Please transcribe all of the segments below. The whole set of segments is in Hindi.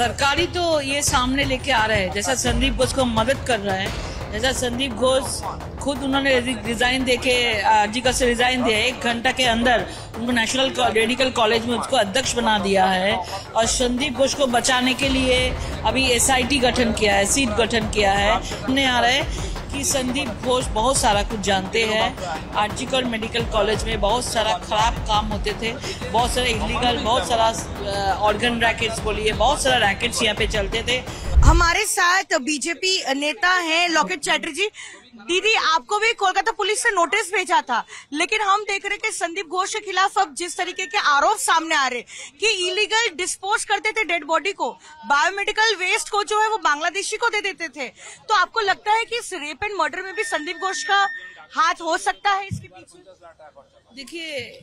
सरकारी तो ये सामने लेके आ रहे हैं, जैसा संदीप घोष को मदद कर रहा है, जैसा संदीप घोष खुद उन्होंने रिजाइन देके आरजीकर से रिजाइन दिया, 1 घंटा के अंदर उनको नेशनल मेडिकल कॉलेज में उसको अध्यक्ष बना दिया है। और संदीप घोष को बचाने के लिए अभी एसआईटी गठन किया है, सीट गठन किया है। सामने आ रहा है कि संदीप घोष बहुत सारा कुछ जानते हैं। आरजीकर मेडिकल कॉलेज में बहुत सारा खराब काम होते थे, बहुत सारा इलीगल, बहुत सारा ऑर्गन रैकेट्स बोलिए, बहुत सारा रैकेट्स यहाँ पे चलते थे। हमारे साथ बीजेपी नेता हैं लॉकेट चैटर्जी। दीदी, आपको भी कोलकाता पुलिस से नोटिस भेजा था, लेकिन हम देख रहे कि संदीप घोष के खिलाफ अब जिस तरीके के आरोप सामने आ रहे कि इलीगल डिस्पोज करते थे डेड बॉडी को, बायोमेडिकल वेस्ट को जो है वो बांग्लादेशी को दे देते थे, तो आपको लगता है कि इस रेप एंड मर्डर में भी संदीप घोष का हाथ हो सकता है इसके पीछे? देखिए,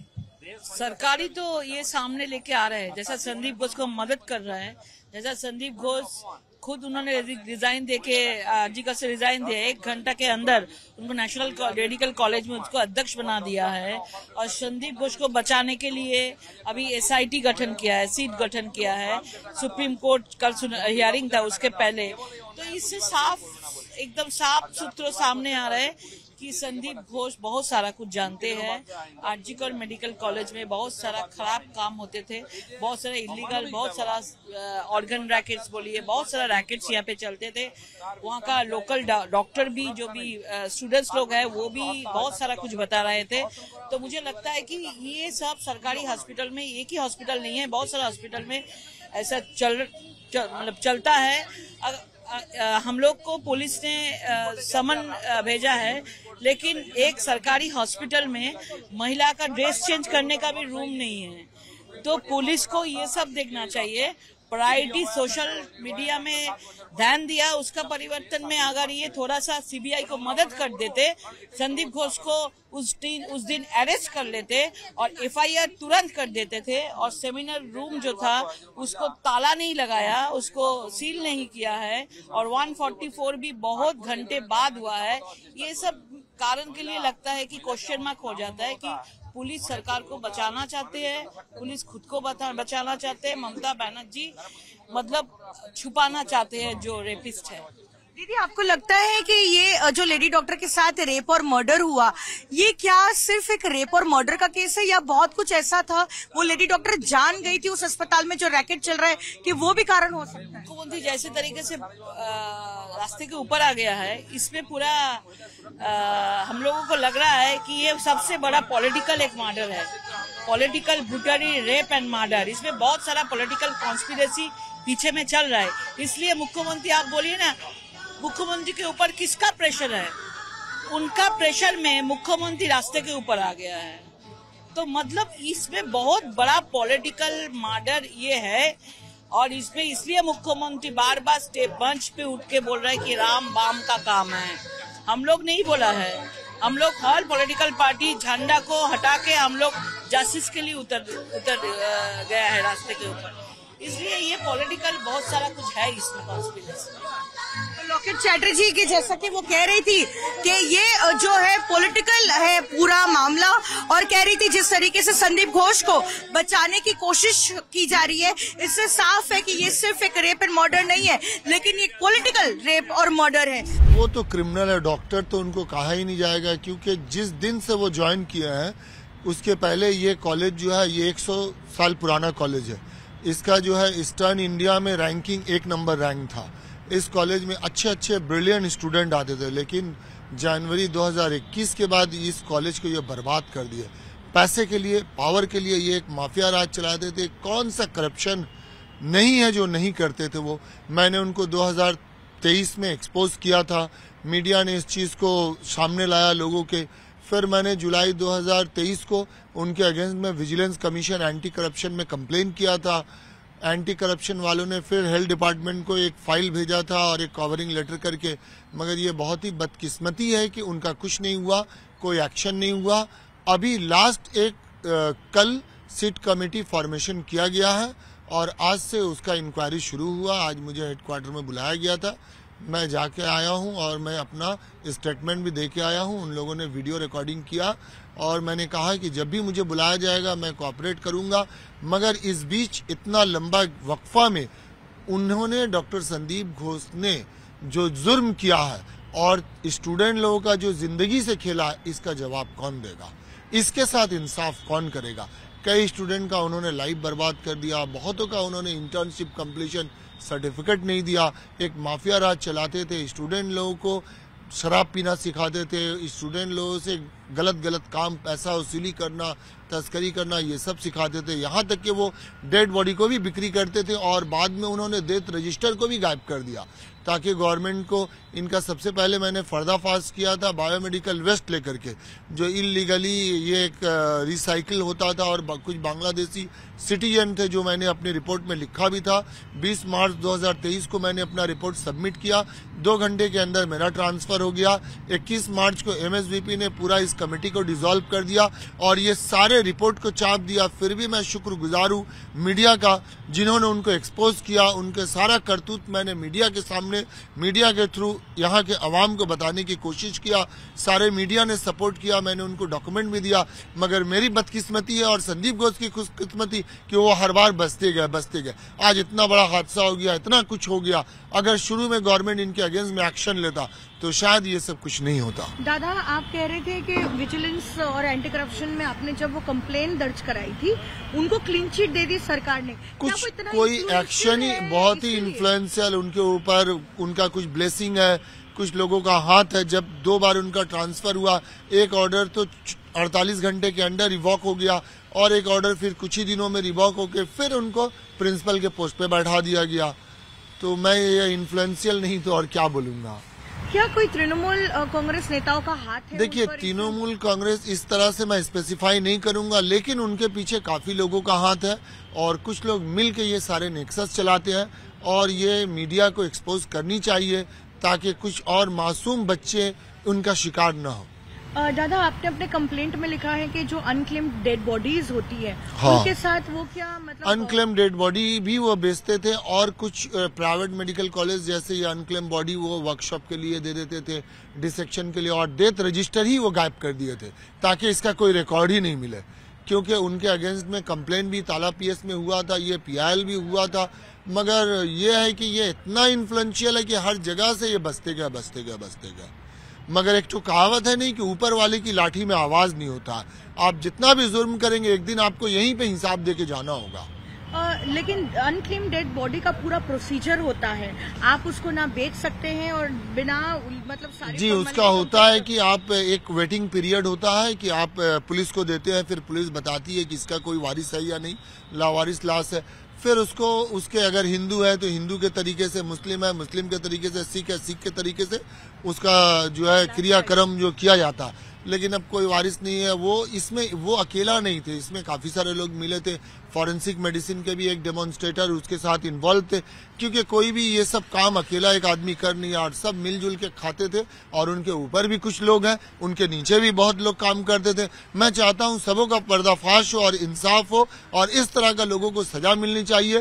सरकारी तो ये सामने लेके आ रहे हैं, जैसा संदीप घोष को मदद कर रहा है, जैसा संदीप घोष खुद उन्होंने रिजाइन देके आरजीकर से रिजाइन दिया, 1 घंटा के अंदर उनको नेशनल मेडिकल कॉलेज में उसको अध्यक्ष बना दिया है। और संदीप घोष को बचाने के लिए अभी एसआईटी गठन किया है, सीट गठन किया है। सुप्रीम कोर्ट कल हियरिंग था उसके पहले, तो इससे एकदम साफ सूत्रों सामने आ रहा है कि संदीप घोष बहुत सारा कुछ जानते हैं। आरजीकर मेडिकल कॉलेज में बहुत सारा खराब काम होते थे, बहुत सारा इलीगल, बहुत सारा ऑर्गन रैकेट्स बोलिए, बहुत सारा रैकेट्स यहाँ पे चलते थे। वहाँ का लोकल डॉक्टर भी, जो भी स्टूडेंट्स लोग हैं, वो भी बहुत सारा कुछ बता रहे थे। तो मुझे लगता है कि ये सब सरकारी हॉस्पिटल में, एक ही हॉस्पिटल नहीं है, बहुत सारा हॉस्पिटल में ऐसा चलता है। हम लोग को पुलिस ने समन भेजा है, लेकिन एक सरकारी हॉस्पिटल में महिला का ड्रेस चेंज करने का भी रूम नहीं है। तो पुलिस को ये सब देखना चाहिए। प्रायोरिटी सोशल मीडिया में ध्यान दिया, उसका परिवर्तन में अगर ये थोड़ा सा सीबीआई को मदद कर देते, संदीप घोष को उस दिन अरेस्ट कर लेते और एफआईआर तुरंत कर देते थे। और सेमिनार रूम जो था उसको ताला नहीं लगाया, उसको सील नहीं किया है, और 144 भी बहुत घंटे बाद हुआ है। ये सब कारण के लिए लगता है कि क्वेश्चन मार्क हो जाता है कि पुलिस सरकार को बचाना चाहते हैं, पुलिस खुद को बचाना चाहते हैं। ममता बनर्जी मतलब छुपाना चाहते हैं जो रेपिस्ट है। दीदी, आपको लगता है कि ये जो लेडी डॉक्टर के साथ रेप और मर्डर हुआ, ये क्या सिर्फ एक रेप और मर्डर का केस है, या बहुत कुछ ऐसा था, वो लेडी डॉक्टर जान गई थी उस अस्पताल में जो रैकेट चल रहा है, कि वो भी कारण हो सकता है? मुख्यमंत्री जैसे तरीके से रास्ते के ऊपर आ गया है, इसमें पूरा हम लोगों को लग रहा है कि ये सबसे बड़ा पॉलिटिकल एक मर्डर है, political brutally rape and murder. इसमें बहुत सारा पॉलिटिकल कॉन्स्पिरेसी पीछे में चल रहा है। इसलिए मुख्यमंत्री, आप बोलिए ना, मुख्यमंत्री के ऊपर किसका प्रेशर है? उनका प्रेशर में मुख्यमंत्री रास्ते के ऊपर आ गया है। तो मतलब इसमें बहुत बड़ा पॉलिटिकल मर्डर ये है। और इसमें इसलिए मुख्यमंत्री बार बार स्टेप बेंच पे उठ के बोल रहा है कि राम बाम का काम है। हम लोग नहीं बोला है, हम लोग हर पॉलिटिकल पार्टी झंडा को हटा के हम लोग जस्टिस के लिए उतर गया है रास्ते के ऊपर। इसलिए ये पॉलिटिकल बहुत सारा कुछ है इसमें कॉन्स्पिरेसी। लॉकेट चैटर्जी की जैसा कि वो कह रही थी कि ये जो है पॉलिटिकल है पूरा मामला, और कह रही थी जिस तरीके से संदीप घोष को बचाने की कोशिश की जा रही है, इससे साफ है कि ये सिर्फ एक रेप एंड मर्डर नहीं है, लेकिन ये पॉलिटिकल रेप और मर्डर है। वो तो क्रिमिनल है, डॉक्टर तो उनको कहा ही नहीं जाएगा, क्योंकि जिस दिन से वो ज्वाइन किया है उसके पहले ये कॉलेज जो है ये 100 साल पुराना कॉलेज है। इसका जो है ईस्टर्न इंडिया में रैंकिंग 1 नंबर रैंक था। इस कॉलेज में अच्छे ब्रिलियंट स्टूडेंट आते थे, लेकिन जनवरी 2021 के बाद इस कॉलेज को ये बर्बाद कर दिया। पैसे के लिए, पावर के लिए ये एक माफिया राज चलाते थे। कौन सा करप्शन नहीं है जो नहीं करते थे वो। मैंने उनको 2023 में एक्सपोज किया था, मीडिया ने इस चीज़ को सामने लाया लोगों के। फिर मैंने जुलाई 2023 को उनके अगेंस्ट में विजिलेंस कमीशन एंटी करप्शन में कंप्लेन किया था। एंटी करप्शन वालों ने फिर हेल्थ डिपार्टमेंट को एक फाइल भेजा था और एक कवरिंग लेटर करके, मगर ये बहुत ही बदकिस्मती है कि उनका कुछ नहीं हुआ, कोई एक्शन नहीं हुआ। अभी लास्ट कल सिट कमेटी फॉर्मेशन किया गया है और आज से उसका इंक्वायरी शुरू हुआ। आज मुझे हेडक्वार्टर में बुलाया गया था, मैं जाके आया हूं और मैं अपना स्टेटमेंट भी दे के आया हूं। उन लोगों ने वीडियो रिकॉर्डिंग किया और मैंने कहा कि जब भी मुझे बुलाया जाएगा मैं कोऑपरेट करूंगा। मगर इस बीच इतना लंबा वक्फा में उन्होंने डॉक्टर संदीप घोष ने जो जुर्म किया है और स्टूडेंट लोगों का जो जिंदगी से खेला है, इसका जवाब कौन देगा? इसके साथ इंसाफ कौन करेगा? कई स्टूडेंट का उन्होंने लाइफ बर्बाद कर दिया, बहुतों का उन्होंने इंटर्नशिप कंप्लीशन सर्टिफिकेट नहीं दिया। एक माफिया राज चलाते थे, स्टूडेंट लोगों को शराब पीना सिखाते थे, स्टूडेंट लोगों से गलत काम, पैसा वसूली करना, तस्करी करना, ये सब सिखाते थे। यहाँ तक कि वो डेड बॉडी को भी बिक्री करते थे और बाद में उन्होंने डेथ रजिस्टर को भी गायब कर दिया ताकि गवर्नमेंट को इनका सबसे पहले मैंने पर्दाफाश किया था बायोमेडिकल वेस्ट लेकर के, जो इलीगली ये एक रिसाइकिल होता था और कुछ बांग्लादेशी सिटीजन थे, जो मैंने अपनी रिपोर्ट में लिखा भी था। 20 मार्च 2023 को मैंने अपना रिपोर्ट सबमिट किया, 2 घंटे के अंदर मेरा ट्रांसफर हो गया। 21 मार्च को MSVP ने पूरा इस कमेटी को डिसॉल्व कर दिया और ये सारे रिपोर्ट को चाप दिया। फिर भी मैं शुक्रगुजार हूँ मीडिया का, जिन्होंने उनको एक्सपोज किया। उनके सारा करतूत मैंने मीडिया के सामने, मीडिया के थ्रू यहाँ के अवाम को बताने की कोशिश किया। सारे मीडिया ने सपोर्ट किया, मैंने उनको डॉक्यूमेंट भी दिया। मगर मेरी बदकिस्मती है और संदीप घोष की खुशकिस्मती कि वो हर बार बचते गए। आज इतना बड़ा हादसा हो गया, इतना कुछ हो गया। अगर शुरू में गवर्नमेंट इनके अगेंस्ट में एक्शन लेता तो शायद ये सब कुछ नहीं होता। दादा, आप कह रहे थे कि विजिलेंस और एंटी करप्शन में आपने जब वो कंप्लेन दर्ज कराई थी, उनको क्लीन चिट दे दी सरकार ने। कुछ कोई एक्शन ही बहुत ही इन्फ्लुएंशियल उनके ऊपर, उनका कुछ ब्लेसिंग है, कुछ लोगों का हाथ है। जब 2 बार उनका ट्रांसफर हुआ, एक ऑर्डर तो 48 घंटे के अंदर रिवॉक हो गया और एक ऑर्डर फिर कुछ ही दिनों में रिवॉक होकर फिर उनको प्रिंसिपल के पोस्ट पे बैठा दिया गया। तो मैं ये इन्फ्लुएंशियल नहीं तो और क्या बोलूंगा। क्या कोई तृणमूल कांग्रेस नेताओं का हाथ है? देखिए, तृणमूल कांग्रेस इस तरह से मैं स्पेसिफाई नहीं करूंगा, लेकिन उनके पीछे काफी लोगों का हाथ है और कुछ लोग मिलकर ये सारे नेक्सस चलाते हैं और ये मीडिया को एक्सपोज करनी चाहिए ताकि कुछ और मासूम बच्चे उनका शिकार न हो। दादा, आपने अपने कंप्लेंट में लिखा है कि जो अनक्लेम्ड डेड बॉडीज होती है, हाँ, उनके साथ वो क्या मतलब अनक्लेम्ड डेड बॉडी भी वो बेचते थे और कुछ प्राइवेट मेडिकल कॉलेज जैसे ये अनक्लेम्ड बॉडी वो वर्कशॉप के लिए दे देते थे, डिसेक्शन के लिए, और डेथ रजिस्टर ही वो गायब कर दिए थे ताकि इसका कोई रिकॉर्ड ही नहीं मिले। क्योंकि उनके अगेंस्ट में कंप्लेंट भी ताला PS में हुआ था, ये PIL भी हुआ था। मगर ये है कि ये इतना इन्फ्लुएंशियल है कि हर जगह से ये बचते गए। मगर एक तो कहावत है नहीं कि ऊपर वाले की लाठी में आवाज नहीं होता। आप जितना भी जुर्म करेंगे एक दिन आपको यहीं पे हिसाब दे के जाना होगा। लेकिन अनक्लेम्ड डेड बॉडी का पूरा प्रोसीजर होता है, आप उसको ना बेच सकते हैं और बिना मतलब सारे जी, उसका होता है कि आप एक वेटिंग पीरियड होता है कि आप पुलिस को देते हैं, फिर पुलिस बताती है कि इसका कोई वारिस है या नहीं, लावारिस लाश है। फिर उसको उसके अगर हिंदू है तो हिंदू के तरीके से, मुस्लिम है मुस्लिम के तरीके से, सिख है सिख के तरीके से उसका जो है क्रियाक्रम जो किया जाता। लेकिन अब कोई वारिस नहीं है। वो इसमें वो अकेला नहीं थे, इसमें काफी सारे लोग मिले थे। फॉरेंसिक मेडिसिन के भी एक डेमोन्स्ट्रेटर उसके साथ इन्वॉल्व थे, क्योंकि कोई भी ये सब काम अकेला एक आदमी कर नहीं और सब मिलजुल के खाते थे। और उनके ऊपर भी कुछ लोग हैं, उनके नीचे भी बहुत लोग काम करते थे। मैं चाहता हूं सबों का पर्दाफाश हो और इंसाफ हो और इस तरह का लोगों को सजा मिलनी चाहिए